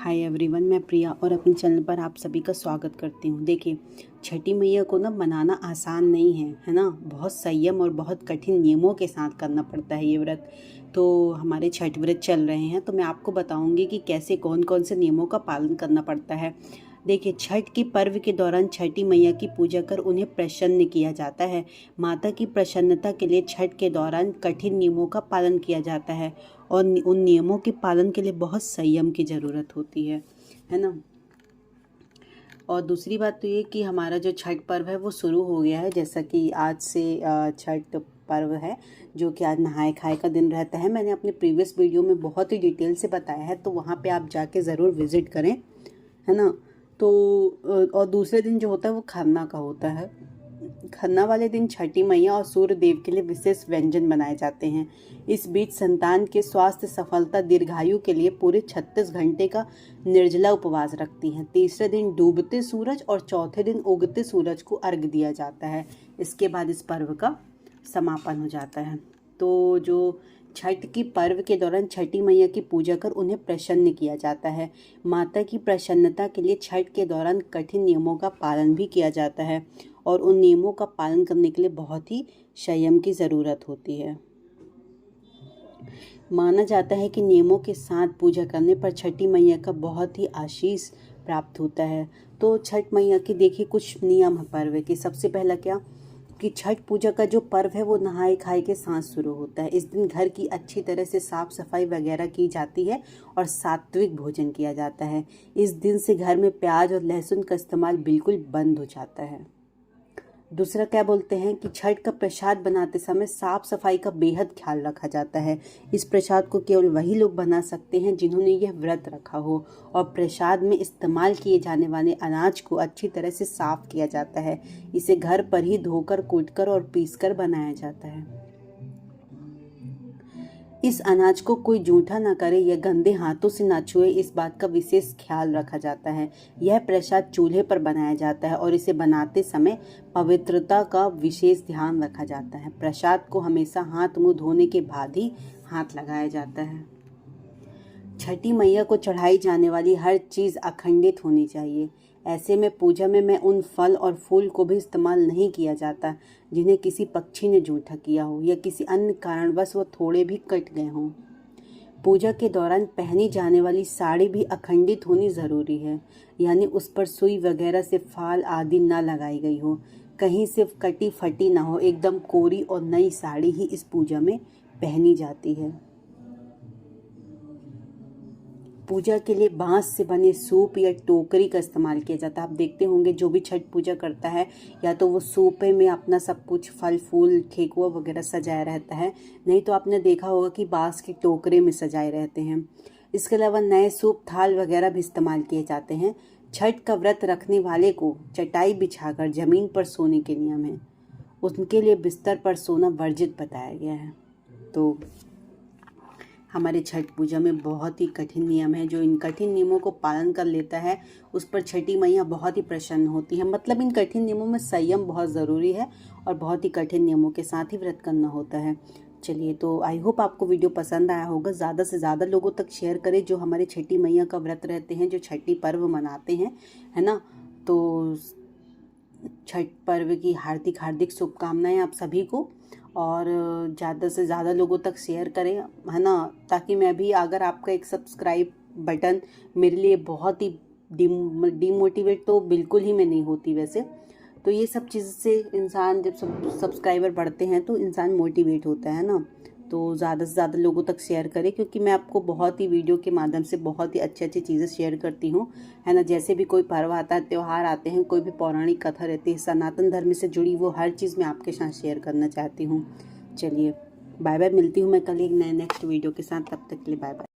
Hi everyone, मैं प्रिया और अपने चैनल पर आप सभी का स्वागत करती हूँ। देखिए, छठी मैया को ना बनाना आसान नहीं है ना। बहुत संयम और बहुत कठिन नियमों के साथ करना पड़ता है ये व्रत। तो हमारे छठ व्रत चल रहे हैं, तो मैं आपको बताऊंगी कि कैसे कौन कौन से नियमों का पालन करना पड़ता है। देखिए, छठ के पर्व के दौरान छठी मैया की पूजा कर उन्हें प्रसन्न किया जाता है। माता की प्रसन्नता के लिए छठ के दौरान कठिन नियमों का पालन किया जाता है और उन नियमों के पालन के लिए बहुत संयम की ज़रूरत होती है ना। और दूसरी बात तो ये कि हमारा जो छठ पर्व है वो शुरू हो गया है। जैसा कि आज से छठ पर्व है, जो कि आज नहाए खाए का दिन रहता है। मैंने अपने प्रीवियस वीडियो में बहुत ही डिटेल से बताया है, तो वहाँ पे आप जाके ज़रूर विज़िट करें, है ना। तो और दूसरे दिन जो होता है वो खरना का होता है। खरना वाले दिन छठी मैया और सूर्य देव के लिए विशेष व्यंजन बनाए जाते हैं। इस बीच संतान के स्वास्थ्य, सफलता, दीर्घायु के लिए पूरे 36 घंटे का निर्जला उपवास रखती हैं। तीसरे दिन डूबते सूरज और चौथे दिन उगते सूरज को अर्घ्य दिया जाता है। इसके बाद इस पर्व का समापन हो जाता है। तो जो छठ की पर्व के दौरान छठी मैया की पूजा कर उन्हें प्रसन्न किया जाता है। माता की प्रसन्नता के लिए छठ के दौरान कठिन नियमों का पालन भी किया जाता है और उन नियमों का पालन करने के लिए बहुत ही संयम की ज़रूरत होती है। माना जाता है कि नियमों के साथ पूजा करने पर छठी मैया का बहुत ही आशीष प्राप्त होता है। तो छठ मैया की देखिए कुछ नियम है पर्व के। सबसे पहला क्या कि छठ पूजा का जो पर्व है वो नहाए खाए के साथ शुरू होता है। इस दिन घर की अच्छी तरह से साफ सफाई वगैरह की जाती है और सात्विक भोजन किया जाता है। इस दिन से घर में प्याज और लहसुन का इस्तेमाल बिल्कुल बंद हो जाता है। दूसरा क्या बोलते हैं कि छठ का प्रसाद बनाते समय साफ सफाई का बेहद ख्याल रखा जाता है। इस प्रसाद को केवल वही लोग बना सकते हैं जिन्होंने यह व्रत रखा हो, और प्रसाद में इस्तेमाल किए जाने वाले अनाज को अच्छी तरह से साफ किया जाता है। इसे घर पर ही धोकर, कूटकर और पीसकर बनाया जाता है। इस अनाज को कोई जूठा ना करे या गंदे हाथों से ना छुए, इस बात का विशेष ख्याल रखा जाता है। यह प्रसाद चूल्हे पर बनाया जाता है और इसे बनाते समय पवित्रता का विशेष ध्यान रखा जाता है। प्रसाद को हमेशा हाथ मुंह धोने के बाद ही हाथ लगाया जाता है। छठी मैया को चढ़ाई जाने वाली हर चीज़ अखंडित होनी चाहिए। ऐसे में पूजा में मैं उन फल और फूल को भी इस्तेमाल नहीं किया जाता जिन्हें किसी पक्षी ने जूठा किया हो या किसी अन्य कारणवश वो थोड़े भी कट गए हों। पूजा के दौरान पहनी जाने वाली साड़ी भी अखंडित होनी ज़रूरी है, यानी उस पर सुई वगैरह से फाल आदि ना लगाई गई हो। कहीं सिर्फ कटी फटी ना हो, एकदम कोरी और नई साड़ी ही इस पूजा में पहनी जाती है। पूजा के लिए बांस से बने सूप या टोकरी का इस्तेमाल किया जाता है। आप देखते होंगे जो भी छठ पूजा करता है, या तो वो सूपे में अपना सब कुछ फल फूल ठेकुआ वगैरह सजाया रहता है, नहीं तो आपने देखा होगा कि बांस के टोकरे में सजाए रहते हैं। इसके अलावा नए सूप, थाल वगैरह भी इस्तेमाल किए जाते हैं। छठ का व्रत रखने वाले को चटाई बिछाकर ज़मीन पर सोने के नियम है। उनके लिए बिस्तर पर सोना वर्जित बताया गया है। तो हमारे छठ पूजा में बहुत ही कठिन नियम है। जो इन कठिन नियमों को पालन कर लेता है उस पर छठी मैया बहुत ही प्रसन्न होती है। मतलब इन कठिन नियमों में संयम बहुत ज़रूरी है और बहुत ही कठिन नियमों के साथ ही व्रत करना होता है। चलिए, तो आई होप आपको वीडियो पसंद आया होगा। ज़्यादा से ज़्यादा लोगों तक शेयर करें जो हमारे छठी मैया का व्रत रहते हैं, जो छठी पर्व मनाते हैं, है ना। तो छठ पर्व की हार्दिक हार्दिक शुभकामनाएं आप सभी को, और ज़्यादा से ज़्यादा लोगों तक शेयर करें, है ना, ताकि मैं भी, अगर आपका एक सब्सक्राइब बटन मेरे लिए बहुत ही डिमोटिवेट तो बिल्कुल ही मैं नहीं होती वैसे, तो ये सब चीज़ से इंसान, जब सब्सक्राइबर बढ़ते हैं तो इंसान मोटिवेट होता है ना। तो ज़्यादा से ज़्यादा लोगों तक शेयर करें, क्योंकि मैं आपको बहुत ही वीडियो के माध्यम से बहुत ही अच्छी अच्छी चीज़ें शेयर करती हूँ, है ना। जैसे भी कोई पर्व आता है, त्यौहार आते हैं, कोई भी पौराणिक कथा रहती है, सनातन धर्म से जुड़ी, वो हर चीज़ मैं आपके साथ शेयर करना चाहती हूँ। चलिए, बाय बाय। मिलती हूँ मैं कल एक नए नेक्स्ट वीडियो के साथ। तब तक के लिए बाय बाय।